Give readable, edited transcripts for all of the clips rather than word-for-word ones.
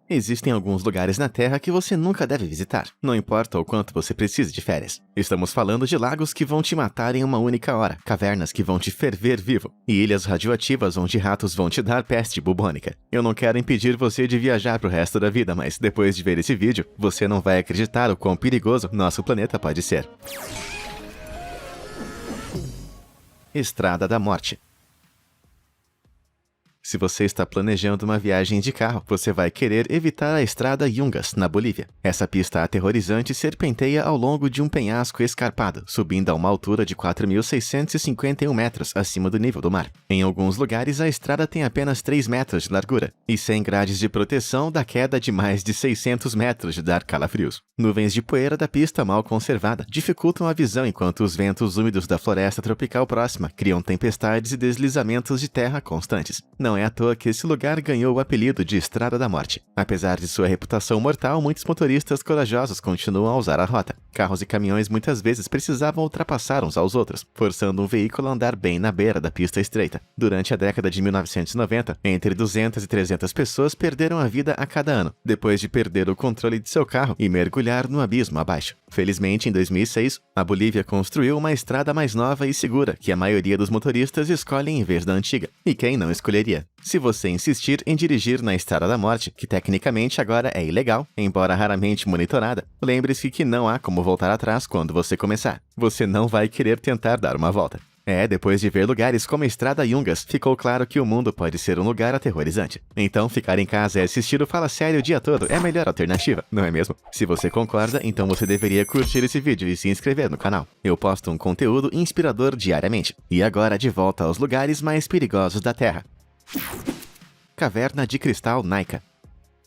Existem alguns lugares na Terra que você nunca deve visitar, não importa o quanto você precise de férias. Estamos falando de lagos que vão te matar em uma única hora, cavernas que vão te ferver vivo, e ilhas radioativas onde ratos vão te dar peste bubônica. Eu não quero impedir você de viajar pro resto da vida, mas depois de ver esse vídeo, você não vai acreditar o quão perigoso nosso planeta pode ser. Estrada da Morte. Se você está planejando uma viagem de carro, você vai querer evitar a estrada Yungas, na Bolívia. Essa pista aterrorizante serpenteia ao longo de um penhasco escarpado, subindo a uma altura de 4.651 metros acima do nível do mar. Em alguns lugares, a estrada tem apenas 3 metros de largura, e sem grades de proteção da queda de mais de 600 metros de dar calafrios. Nuvens de poeira da pista mal conservada dificultam a visão enquanto os ventos úmidos da floresta tropical próxima criam tempestades e deslizamentos de terra constantes. Não é à toa que esse lugar ganhou o apelido de Estrada da Morte. Apesar de sua reputação mortal, muitos motoristas corajosos continuam a usar a rota. Carros e caminhões muitas vezes precisavam ultrapassar uns aos outros, forçando um veículo a andar bem na beira da pista estreita. Durante a década de 1990, entre 200 e 300 pessoas perderam a vida a cada ano, depois de perder o controle de seu carro e mergulhar no abismo abaixo. Felizmente, em 2006, a Bolívia construiu uma estrada mais nova e segura que a maioria dos motoristas escolhem em vez da antiga. E quem não escolheria? Se você insistir em dirigir na Estrada da Morte, que tecnicamente agora é ilegal, embora raramente monitorada, lembre-se que não há como voltar atrás quando você começar. Você não vai querer tentar dar uma volta. Depois de ver lugares como a Estrada Yungas, ficou claro que o mundo pode ser um lugar aterrorizante. Então, ficar em casa e assistir o Fala Sério o dia todo é a melhor alternativa, não é mesmo? Se você concorda, então você deveria curtir esse vídeo e se inscrever no canal. Eu posto um conteúdo inspirador diariamente. E agora de volta aos lugares mais perigosos da Terra. Caverna de Cristal Naica.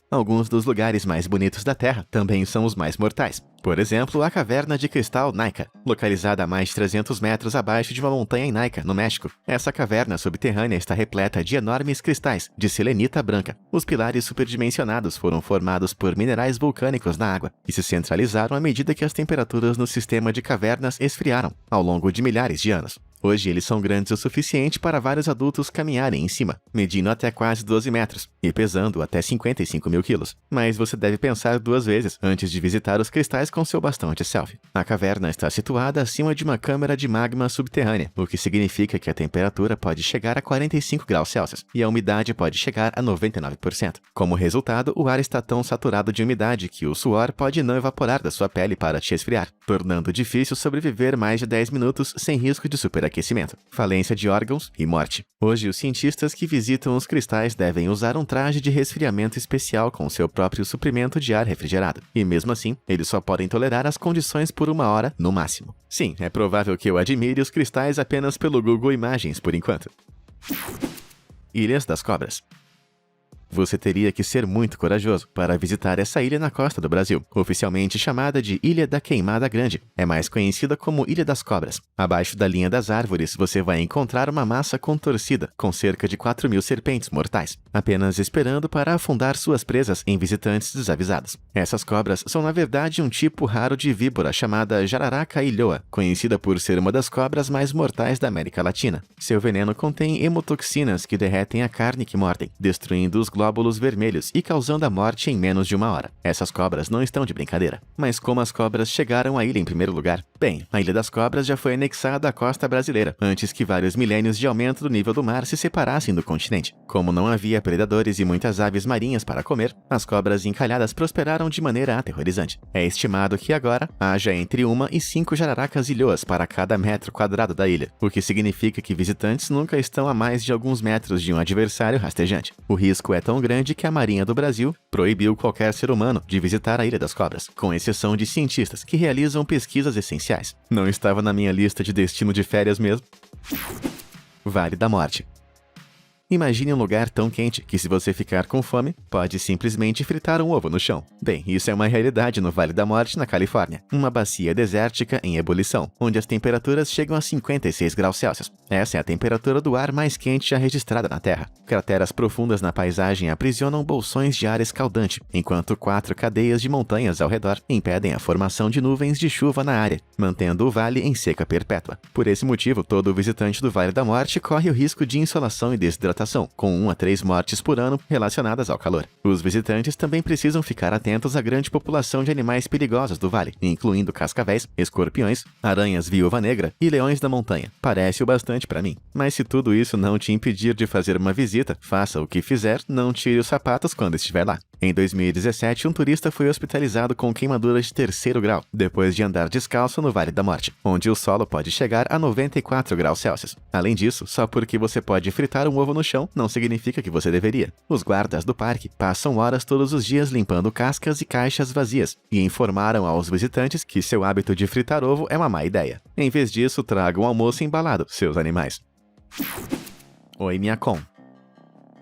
Alguns dos lugares mais bonitos da Terra também são os mais mortais. Por exemplo, a Caverna de Cristal Naica, localizada a mais de 300 metros abaixo de uma montanha em Naica, no México. Essa caverna subterrânea está repleta de enormes cristais de selenita branca. Os pilares superdimensionados foram formados por minerais vulcânicos na água e se centralizaram à medida que as temperaturas no sistema de cavernas esfriaram, ao longo de milhares de anos. Hoje eles são grandes o suficiente para vários adultos caminharem em cima, medindo até quase 12 metros e pesando até 55 mil quilos. Mas você deve pensar 2 vezes antes de visitar os cristais com seu bastão de selfie. A caverna está situada acima de uma câmara de magma subterrânea, o que significa que a temperatura pode chegar a 45 graus Celsius e a umidade pode chegar a 99%. Como resultado, o ar está tão saturado de umidade que o suor pode não evaporar da sua pele para te esfriar, tornando difícil sobreviver mais de 10 minutos sem risco de superaquecimento, falência de órgãos e morte. Hoje, os cientistas que visitam os cristais devem usar um traje de resfriamento especial com seu próprio suprimento de ar refrigerado. E mesmo assim, eles só podem tolerar as condições por 1 hora no máximo. Sim, é provável que eu admire os cristais apenas pelo Google Imagens por enquanto. Ilhas das Cobras. Você teria que ser muito corajoso para visitar essa ilha na costa do Brasil, oficialmente chamada de Ilha da Queimada Grande. É mais conhecida como Ilha das Cobras. Abaixo da linha das árvores, você vai encontrar uma massa contorcida, com cerca de 4.000 serpentes mortais, apenas esperando para afundar suas presas em visitantes desavisados. Essas cobras são, na verdade, um tipo raro de víbora chamada Jararaca ilhoa, conhecida por ser uma das cobras mais mortais da América Latina. Seu veneno contém hemotoxinas que derretem a carne que mordem, destruindo os glóbulos vermelhos e causando a morte em menos de 1 hora. Essas cobras não estão de brincadeira. Mas como as cobras chegaram à ilha em primeiro lugar? Bem, a Ilha das Cobras já foi anexada à costa brasileira, antes que vários milênios de aumento do nível do mar se separassem do continente. Como não havia predadores e muitas aves marinhas para comer, as cobras encalhadas prosperaram de maneira aterrorizante. É estimado que agora haja entre 1 e 5 jararacas ilhoas para cada metro quadrado da ilha, o que significa que visitantes nunca estão a mais de alguns metros de um adversário rastejante. O risco é tão grande que a Marinha do Brasil proibiu qualquer ser humano de visitar a Ilha das Cobras, com exceção de cientistas que realizam pesquisas essenciais. Não estava na minha lista de destino de férias mesmo. Vale da Morte. Imagine um lugar tão quente que, se você ficar com fome, pode simplesmente fritar um ovo no chão. Bem, isso é uma realidade no Vale da Morte, na Califórnia, uma bacia desértica em ebulição, onde as temperaturas chegam a 56 graus Celsius. Essa é a temperatura do ar mais quente já registrada na Terra. Crateras profundas na paisagem aprisionam bolsões de ar escaldante, enquanto 4 cadeias de montanhas ao redor impedem a formação de nuvens de chuva na área, mantendo o vale em seca perpétua. Por esse motivo, todo visitante do Vale da Morte corre o risco de insolação e desidratação hidratação, com 1 a 3 mortes por ano relacionadas ao calor. Os visitantes também precisam ficar atentos à grande população de animais perigosos do vale, incluindo cascavéis, escorpiões, aranhas viúva-negra e leões da montanha. Parece o bastante para mim. Mas se tudo isso não te impedir de fazer uma visita, faça o que fizer, não tire os sapatos quando estiver lá. Em 2017, um turista foi hospitalizado com queimaduras de 3º grau, depois de andar descalço no Vale da Morte, onde o solo pode chegar a 94 graus Celsius. Além disso, só porque você pode fritar um ovo no chão, não significa que você deveria. Os guardas do parque passam horas todos os dias limpando cascas e caixas vazias, e informaram aos visitantes que seu hábito de fritar ovo é uma má ideia. Em vez disso, tragam almoço embalado, seus animais. Oymyakon.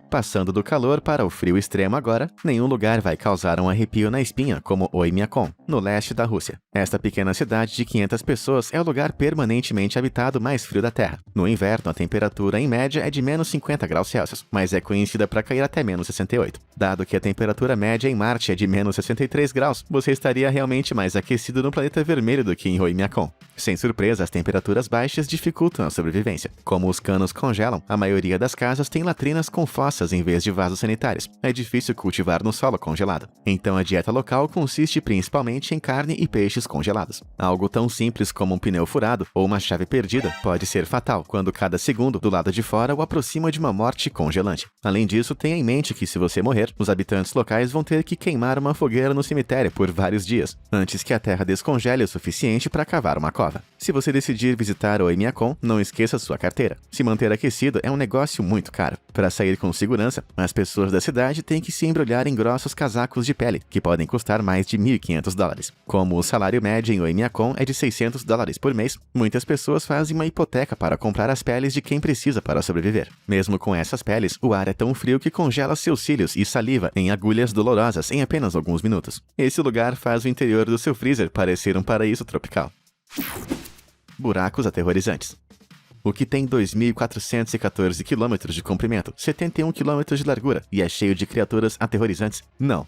Passando do calor para o frio extremo agora, nenhum lugar vai causar um arrepio na espinha como Oymyakon, no leste da Rússia. Esta pequena cidade de 500 pessoas é o lugar permanentemente habitado mais frio da Terra. No inverno, a temperatura em média é de menos 50 graus Celsius, mas é conhecida para cair até menos 68. Dado que a temperatura média em Marte é de menos 63 graus, você estaria realmente mais aquecido no planeta vermelho do que em Oymyakon. Sem surpresa, as temperaturas baixas dificultam a sobrevivência. Como os canos congelam, a maioria das casas tem latrinas com fossas em vez de vasos sanitários. É difícil cultivar no solo congelado. Então a dieta local consiste principalmente em carne e peixes congelados. Algo tão simples como um pneu furado ou uma chave perdida pode ser fatal quando cada segundo do lado de fora o aproxima de uma morte congelante. Além disso, tenha em mente que se você morrer, os habitantes locais vão ter que queimar uma fogueira no cemitério por vários dias, antes que a terra descongele o suficiente para cavar uma cova. Se você decidir visitar Oymyakon, não esqueça sua carteira. Se manter aquecido é um negócio muito caro. Para sair com segurança, as pessoas da cidade têm que se embrulhar em grossos casacos de pele, que podem custar mais de $1.500. Como o salário médio em Oymyakon é de $600 por mês, muitas pessoas fazem uma hipoteca para comprar as peles de quem precisa para sobreviver. Mesmo com essas peles, o ar é tão frio que congela seus cílios e saliva em agulhas dolorosas em apenas alguns minutos. Esse lugar faz o interior do seu freezer parecer um paraíso tropical. Buracos aterrorizantes. O que tem 2.414 km de comprimento, 71 km de largura e é cheio de criaturas aterrorizantes?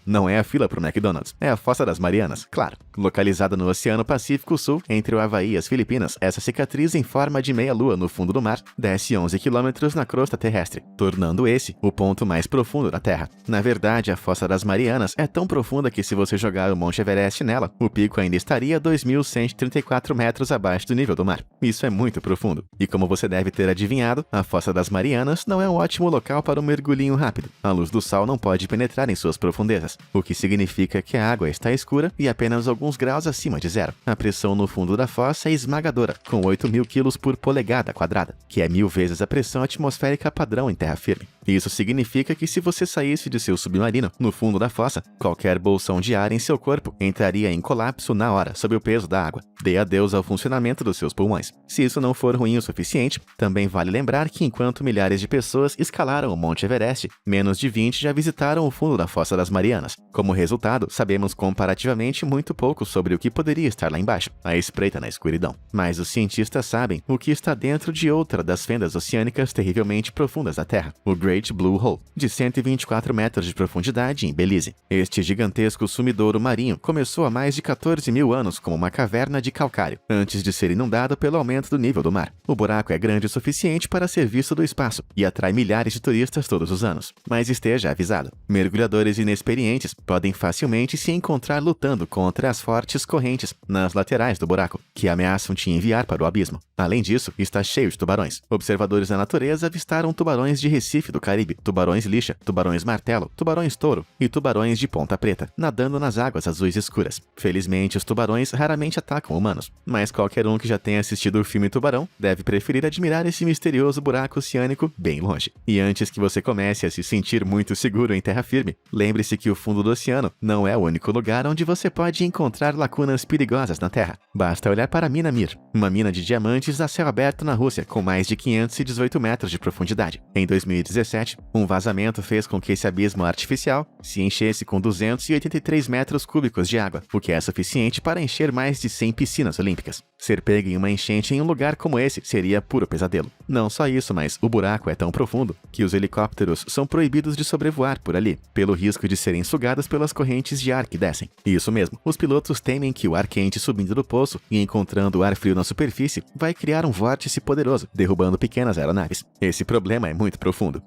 Não é a fila para o McDonald's, é a Fossa das Marianas, claro. Localizada no Oceano Pacífico Sul, entre o Havaí e as Filipinas, essa cicatriz em forma de meia-lua no fundo do mar desce 11 km na crosta terrestre, tornando esse o ponto mais profundo da Terra. Na verdade, a Fossa das Marianas é tão profunda que se você jogar o Monte Everest nela, o pico ainda estaria 2.134 metros abaixo do nível do mar. Isso é muito profundo. E como você deve ter adivinhado, a Fossa das Marianas não é um ótimo local para um mergulhinho rápido. A luz do sol não pode penetrar em suas profundezas, o que significa que a água está escura e apenas alguns graus acima de zero. A pressão no fundo da fossa é esmagadora, com 8.000 kg por polegada quadrada, que é 1.000 vezes a pressão atmosférica padrão em terra firme. Isso significa que se você saísse de seu submarino no fundo da fossa, qualquer bolsão de ar em seu corpo entraria em colapso na hora, sob o peso da água. Dê adeus ao funcionamento dos seus pulmões. Se isso não for ruim o suficiente, também vale lembrar que enquanto milhares de pessoas escalaram o Monte Everest, menos de 20 já visitaram o fundo da Fossa das Marianas. Como resultado, sabemos comparativamente muito pouco sobre o que poderia estar lá embaixo, à espreita na escuridão. Mas os cientistas sabem o que está dentro de outra das fendas oceânicas terrivelmente profundas da Terra, o Great Blue Hole, de 124 metros de profundidade em Belize. Este gigantesco sumidouro marinho começou há mais de 14.000 anos como uma caverna de calcário, antes de ser inundado pelo aumento do nível do mar. O buraco é grande o suficiente para ser visto do espaço e atrai milhares de turistas todos os anos. Mas esteja avisado, mergulhadores inexperientes podem facilmente se encontrar lutando contra as fortes correntes nas laterais do buraco, que ameaçam te enviar para o abismo. Além disso, está cheio de tubarões. Observadores da natureza avistaram tubarões de Recife do Caribe, tubarões lixa, tubarões martelo, tubarões touro e tubarões de ponta preta, nadando nas águas azuis escuras. Felizmente, os tubarões raramente atacam humanos, mas qualquer um que já tenha assistido o filme Tubarão deve preferir admirar esse misterioso buraco oceânico bem longe. E antes que você comece a se sentir muito seguro em terra firme, lembre-se que o fundo do oceano não é o único lugar onde você pode encontrar lacunas perigosas na Terra. Basta olhar para a Mina Mir, uma mina de diamantes a céu aberto na Rússia, com mais de 518 metros de profundidade. Em 2017, um vazamento fez com que esse abismo artificial se enchesse com 283 metros cúbicos de água, o que é suficiente para encher mais de 100 piscinas olímpicas. Ser pego em uma enchente em um lugar como esse seria puro pesadelo. Não só isso, mas o buraco é tão profundo que os helicópteros são proibidos de sobrevoar por ali, pelo risco de serem sugados pelas correntes de ar que descem. Isso mesmo, os pilotos temem que o ar quente subindo do poço e encontrando ar frio na superfície vai criar um vórtice poderoso, derrubando pequenas aeronaves. Esse problema é muito profundo.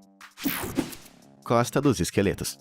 Costa dos Esqueletos.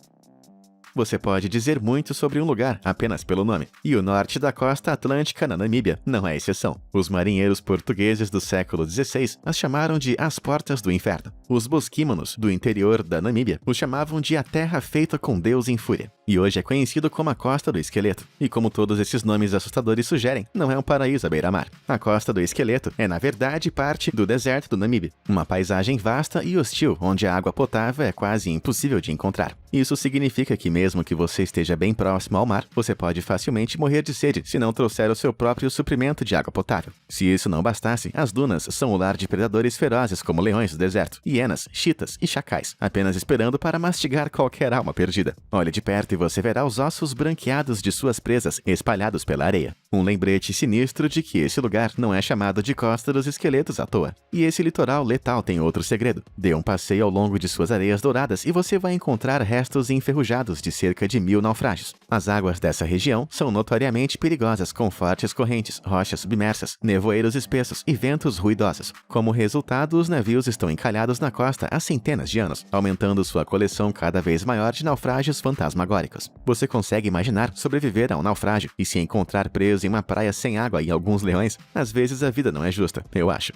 Você pode dizer muito sobre um lugar apenas pelo nome, e o norte da costa atlântica na Namíbia não é exceção. Os marinheiros portugueses do século XVI as chamaram de as Portas do Inferno. Os bosquímanos do interior da Namíbia os chamavam de a terra feita com Deus em fúria. E hoje é conhecido como a Costa do Esqueleto. E como todos esses nomes assustadores sugerem, não é um paraíso à beira-mar. A Costa do Esqueleto é, na verdade, parte do deserto do Namíbia. Uma paisagem vasta e hostil, onde a água potável é quase impossível de encontrar. Isso significa que mesmo que você esteja bem próximo ao mar, você pode facilmente morrer de sede se não trouxer o seu próprio suprimento de água potável. Se isso não bastasse, as dunas são o lar de predadores ferozes como leões do deserto, hienas, chitas e chacais, apenas esperando para mastigar qualquer alma perdida. Olhe de perto e você verá os ossos branqueados de suas presas espalhados pela areia. Um lembrete sinistro de que esse lugar não é chamado de Costa dos Esqueletos à toa. E esse litoral letal tem outro segredo. Dê um passeio ao longo de suas areias douradas e você vai encontrar restos enferrujados de cerca de 1000 naufrágios. As águas dessa região são notoriamente perigosas, com fortes correntes, rochas submersas, nevoeiros espessos e ventos ruidosos. Como resultado, os navios estão encalhados na costa há centenas de anos, aumentando sua coleção cada vez maior de naufrágios fantasmagóricos. Você consegue imaginar sobreviver a um naufrágio e se encontrar preso em uma praia sem água e alguns leões? Às vezes a vida não é justa, eu acho.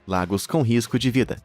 Lagos com risco de vida.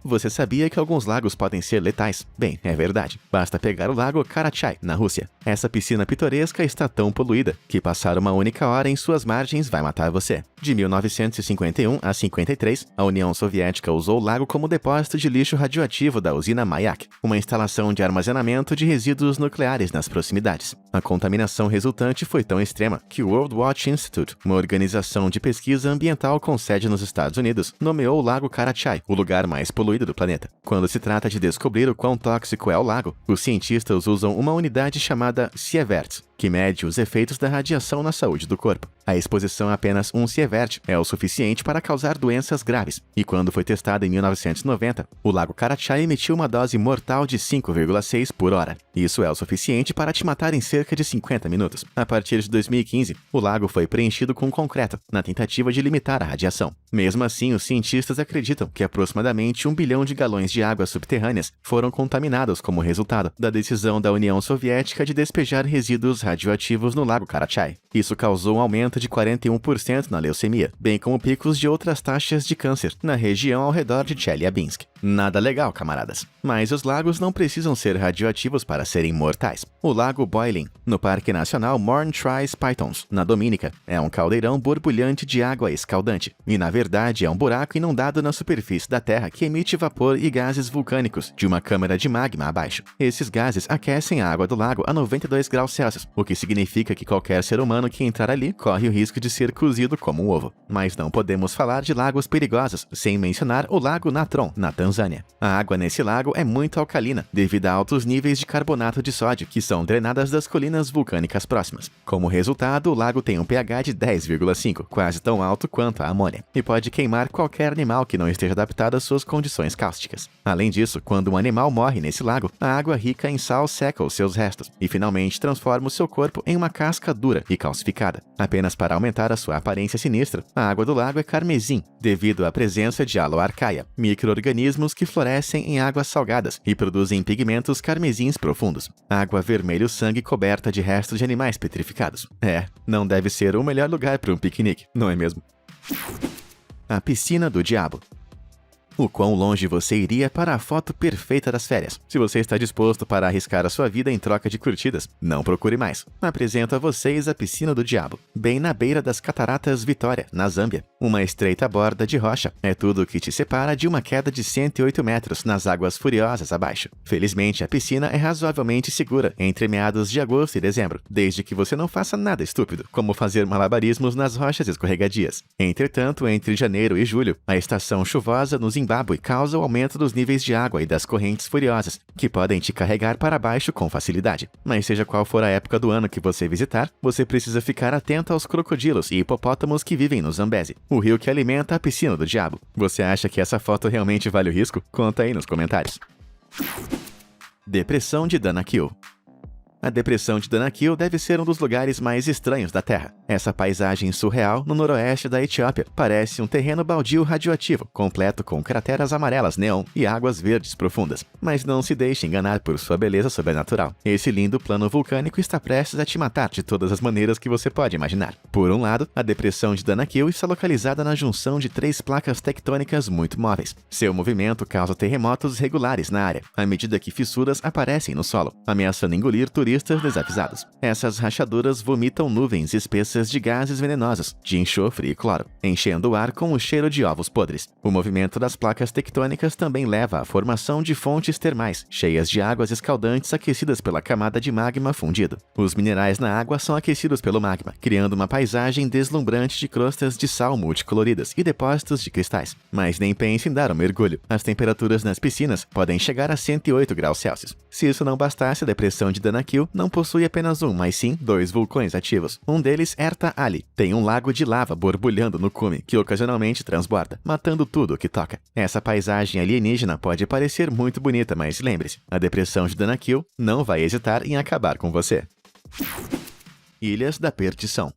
Você sabia que alguns lagos podem ser letais? Bem, é verdade. Basta pegar o lago Karachay, na Rússia. Essa piscina pitoresca está tão poluída que passar uma única hora em suas margens vai matar você. De 1951 a 53, a União Soviética usou o lago como depósito de lixo radioativo da usina Mayak, uma instalação de armazenamento de resíduos nucleares nas proximidades. A contaminação resultante foi tão extrema que o World Watch Institute, uma organização de pesquisa ambiental com sede nos Estados Unidos, nomeou o lago Karachay o lugar mais poluído do planeta. Quando se trata de descobrir o quão tóxico é o lago, os cientistas usam uma unidade chamada Sieverts, que mede os efeitos da radiação na saúde do corpo. A exposição a apenas 1 sievert é o suficiente para causar doenças graves, e quando foi testado em 1990, o lago Karachay emitiu uma dose mortal de 5,6 por hora. Isso é o suficiente para te matar em cerca de 50 minutos. A partir de 2015, o lago foi preenchido com concreto, na tentativa de limitar a radiação. Mesmo assim, os cientistas acreditam que aproximadamente 1 bilhão de galões de águas subterrâneas foram contaminados como resultado da decisão da União Soviética de despejar resíduos radioativos no lago Karachay. Isso causou um aumento de 41% na leucemia, bem como picos de outras taxas de câncer na região ao redor de Chelyabinsk. Nada legal, camaradas. Mas os lagos não precisam ser radioativos para serem mortais. O Lago Boiling, no Parque Nacional Morne Trace Pythons, na Dominica, é um caldeirão borbulhante de água escaldante. E, na verdade, é um buraco inundado na superfície da Terra que emite vapor e gases vulcânicos de uma câmara de magma abaixo. Esses gases aquecem a água do lago a 92 graus Celsius, o que significa que qualquer ser humano que entrar ali corre o risco de ser cozido como um ovo. Mas não podemos falar de lagos perigosos sem mencionar o Lago Natron, na Tanzânia. A água nesse lago é muito alcalina, devido a altos níveis de carbonato de sódio, que são drenadas das colinas vulcânicas próximas. Como resultado, o lago tem um pH de 10,5, quase tão alto quanto a amônia, e pode queimar qualquer animal que não esteja adaptado às suas condições cáusticas. Além disso, quando um animal morre nesse lago, a água rica em sal seca os seus restos, e finalmente transforma o seu corpo em uma casca dura e calcificada. Apenas para aumentar a sua aparência sinistra, a água do lago é carmesim, devido à presença de aloarcaia, micro-organismos que florescem em águas salgadas e produzem pigmentos carmesins profundos. Água vermelho-sangue coberta de restos de animais petrificados. Não deve ser o melhor lugar para um piquenique, não é mesmo? A Piscina do Diabo. O quão longe você iria para a foto perfeita das férias? Se você está disposto para arriscar a sua vida em troca de curtidas, não procure mais. Apresento a vocês a Piscina do Diabo, bem na beira das Cataratas Vitória, na Zâmbia. Uma estreita borda de rocha é tudo o que te separa de uma queda de 108 metros nas águas furiosas abaixo. Felizmente, a piscina é razoavelmente segura entre meados de agosto e dezembro, desde que você não faça nada estúpido, como fazer malabarismos nas rochas escorregadias. Entretanto, entre janeiro e julho, a estação chuvosa nos Zimbábue causa o aumento dos níveis de água e das correntes furiosas, que podem te carregar para baixo com facilidade. Mas seja qual for a época do ano que você visitar, você precisa ficar atento aos crocodilos e hipopótamos que vivem no Zambeze, o rio que alimenta a Piscina do Diabo. Você acha que essa foto realmente vale o risco? Conta aí nos comentários. Depressão de Danakil. A depressão de Danakil deve ser um dos lugares mais estranhos da Terra. Essa paisagem surreal no noroeste da Etiópia parece um terreno baldio radioativo, completo com crateras amarelas neon e águas verdes profundas. Mas não se deixe enganar por sua beleza sobrenatural. Esse lindo plano vulcânico está prestes a te matar de todas as maneiras que você pode imaginar. Por um lado, a depressão de Danakil está localizada na junção de 3 placas tectônicas muito móveis. Seu movimento causa terremotos regulares na área, à medida que fissuras aparecem no solo, ameaçando engolir turistas desavisados. Essas rachaduras vomitam nuvens espessas de gases venenosos, de enxofre e cloro, enchendo o ar com o cheiro de ovos podres. O movimento das placas tectônicas também leva à formação de fontes termais, cheias de águas escaldantes aquecidas pela camada de magma fundido. Os minerais na água são aquecidos pelo magma, criando uma paisagem deslumbrante de crostas de sal multicoloridas e depósitos de cristais. Mas nem pense em dar um mergulho. As temperaturas nas piscinas podem chegar a 108 graus Celsius. Se isso não bastasse, a depressão de Danakil não possui apenas um, mas sim 2 vulcões ativos. Um deles, Erta Ali, tem um lago de lava borbulhando no cume, que ocasionalmente transborda, matando tudo o que toca. Essa paisagem alienígena pode parecer muito bonita, mas lembre-se, a depressão de Danakil não vai hesitar em acabar com você. Ilhas da Perdição.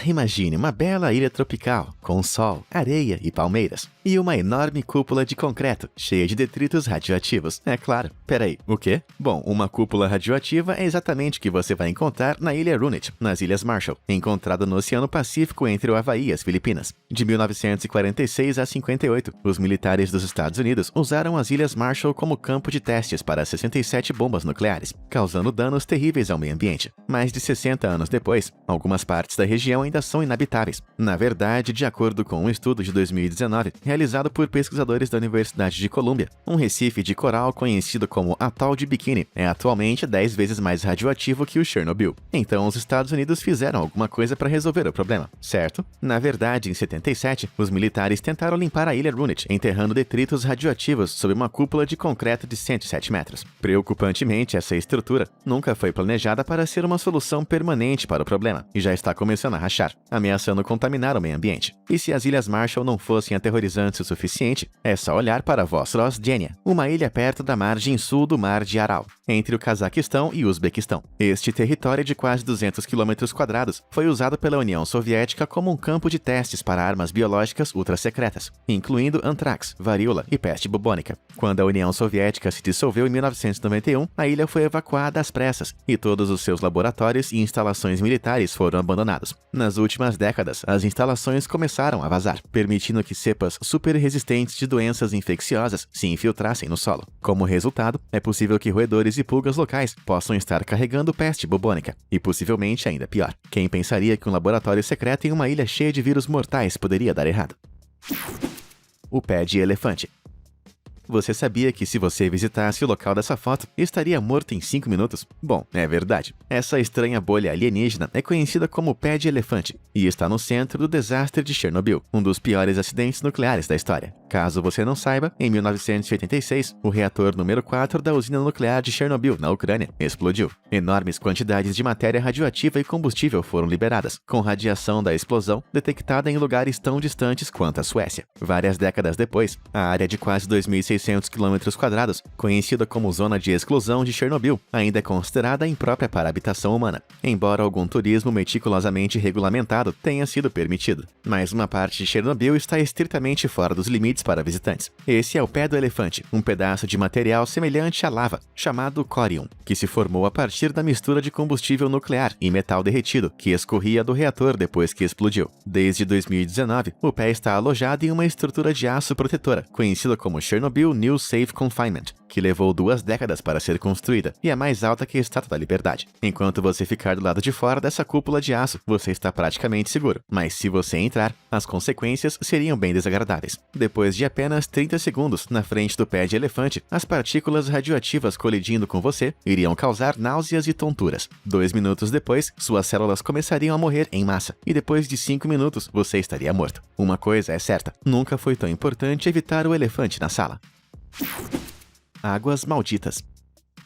Imagine uma bela ilha tropical, com sol, areia e palmeiras. E uma enorme cúpula de concreto, cheia de detritos radioativos. É claro. Peraí, o quê? Bom, uma cúpula radioativa é exatamente o que você vai encontrar na Ilha Runit, nas Ilhas Marshall, encontrada no Oceano Pacífico entre o Havaí e as Filipinas. De 1946 a 58, os militares dos Estados Unidos usaram as Ilhas Marshall como campo de testes para 67 bombas nucleares, causando danos terríveis ao meio ambiente. Mais de 60 anos depois, algumas partes da região ainda são inabitáveis. Na verdade, de acordo com um estudo de 2019, realizado por pesquisadores da Universidade de Colômbia, um recife de coral conhecido como Atol de Bikini é atualmente 10 vezes mais radioativo que o Chernobyl. Então, os Estados Unidos fizeram alguma coisa para resolver o problema, certo? Na verdade, em 77, os militares tentaram limpar a ilha Runit, enterrando detritos radioativos sob uma cúpula de concreto de 107 metros. Preocupantemente, essa estrutura nunca foi planejada para ser uma solução permanente para o problema, e já está começando a rachar, ameaçando contaminar o meio ambiente. E se as Ilhas Marshall não fossem aterrorizantes o suficiente, é só olhar para Vosrosdenia, uma ilha perto da margem sul do Mar de Aral, entre o Cazaquistão e o Uzbequistão. Este território de quase 200 km², foi usado pela União Soviética como um campo de testes para armas biológicas ultra-secretas, incluindo antrax, varíola e peste bubônica. Quando a União Soviética se dissolveu em 1991, a ilha foi evacuada às pressas e todos os seus laboratórios e instalações militares foram abandonados. Nas últimas décadas, as instalações começaram a vazar, permitindo que cepas super resistentes de doenças infecciosas se infiltrassem no solo. Como resultado, é possível que roedores e pulgas locais possam estar carregando peste bubônica, e possivelmente ainda pior. Quem pensaria que um laboratório secreto em uma ilha cheia de vírus mortais poderia dar errado? O pé de elefante. Você sabia que se você visitasse o local dessa foto, estaria morto em 5 minutos? Bom, é verdade. Essa estranha bolha alienígena é conhecida como pé de elefante e está no centro do desastre de Chernobyl, um dos piores acidentes nucleares da história. Caso você não saiba, em 1986, o reator número 4 da usina nuclear de Chernobyl, na Ucrânia, explodiu. Enormes quantidades de matéria radioativa e combustível foram liberadas, com radiação da explosão detectada em lugares tão distantes quanto a Suécia. Várias décadas depois, a área de quase 2.600 km², conhecida como Zona de Exclusão de Chernobyl, ainda é considerada imprópria para a habitação humana, embora algum turismo meticulosamente regulamentado tenha sido permitido. Mas uma parte de Chernobyl está estritamente fora dos limites para visitantes. Esse é o pé do elefante, um pedaço de material semelhante à lava, chamado corium, que se formou a partir da mistura de combustível nuclear e metal derretido que escorria do reator depois que explodiu. Desde 2019, o pé está alojado em uma estrutura de aço protetora, conhecida como Chernobyl New Safe Confinement, que levou 2 décadas para ser construída e é mais alta que a Estátua da Liberdade. Enquanto você ficar do lado de fora dessa cúpula de aço, você está praticamente seguro, mas se você entrar, as consequências seriam bem desagradáveis. Depois de apenas 30 segundos na frente do pé de elefante, as partículas radioativas colidindo com você iriam causar náuseas e tonturas. 2 minutos depois, suas células começariam a morrer em massa, e depois de 5 minutos, você estaria morto. Uma coisa é certa, nunca foi tão importante evitar o elefante na sala. Águas malditas.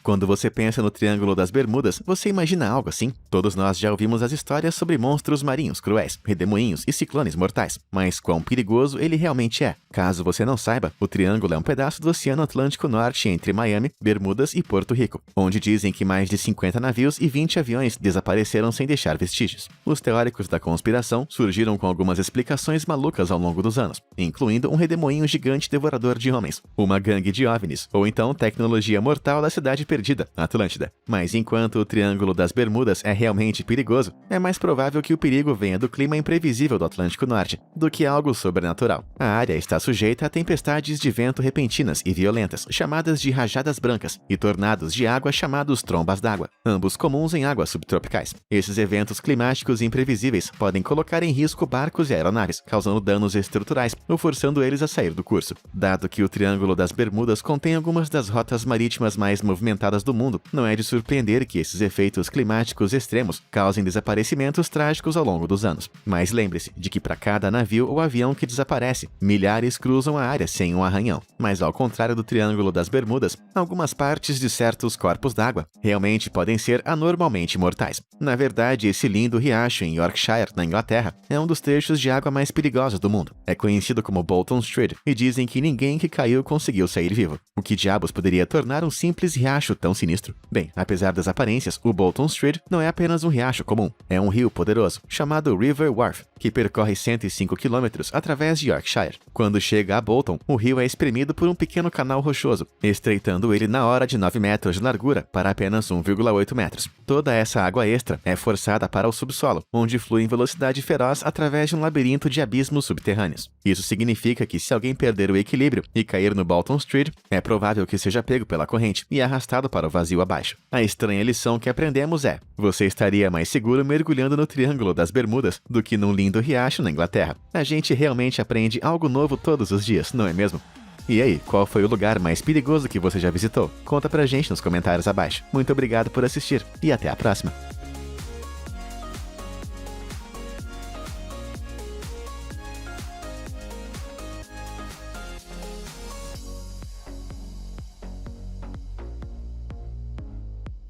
Quando você pensa no Triângulo das Bermudas, você imagina algo assim? Todos nós já ouvimos as histórias sobre monstros marinhos cruéis, redemoinhos e ciclones mortais. Mas quão perigoso ele realmente é? Caso você não saiba, o Triângulo é um pedaço do Oceano Atlântico Norte entre Miami, Bermudas e Porto Rico, onde dizem que mais de 50 navios e 20 aviões desapareceram sem deixar vestígios. Os teóricos da conspiração surgiram com algumas explicações malucas ao longo dos anos, incluindo um redemoinho gigante devorador de homens, uma gangue de OVNIs, ou então tecnologia mortal da cidade perdida, Atlântida. Mas enquanto o Triângulo das Bermudas é realmente perigoso, é mais provável que o perigo venha do clima imprevisível do Atlântico Norte do que algo sobrenatural. A área está sujeita a tempestades de vento repentinas e violentas, chamadas de rajadas brancas, e tornados de água chamados trombas d'água, ambos comuns em águas subtropicais. Esses eventos climáticos imprevisíveis podem colocar em risco barcos e aeronaves, causando danos estruturais ou forçando eles a sair do curso. Dado que o Triângulo das Bermudas contém algumas das rotas marítimas mais movimentadas do mundo, não é de surpreender que esses efeitos climáticos extremos causem desaparecimentos trágicos ao longo dos anos. Mas lembre-se de que para cada navio ou avião que desaparece, milhares cruzam a área sem um arranhão. Mas ao contrário do Triângulo das Bermudas, algumas partes de certos corpos d'água realmente podem ser anormalmente mortais. Na verdade, esse lindo riacho em Yorkshire, na Inglaterra, é um dos trechos de água mais perigosos do mundo. É conhecido como Bolton Street e dizem que ninguém que caiu conseguiu sair vivo. O que diabos poderia tornar um simples riacho tão sinistro? Bem, apesar das aparências, o Bolton Street não é apenas um riacho comum. É um rio poderoso, chamado River Wharfe, que percorre 105 quilômetros através de Yorkshire. Quando chega a Bolton, o rio é espremido por um pequeno canal rochoso, estreitando ele na hora de 9 metros de largura para apenas 1,8 metros. Toda essa água extra é forçada para o subsolo, onde flui em velocidade feroz através de um labirinto de abismos subterrâneos. Isso significa que se alguém perder o equilíbrio e cair no Bolton Street, é provável que seja pego pela corrente e arrastado para o vazio abaixo. A estranha lição que aprendemos é: você estaria mais seguro mergulhando no Triângulo das Bermudas do que num lindo riacho na Inglaterra. A gente realmente aprende algo novo todos os dias, não é mesmo? E aí, qual foi o lugar mais perigoso que você já visitou? Conta pra gente nos comentários abaixo. Muito obrigado por assistir e até a próxima!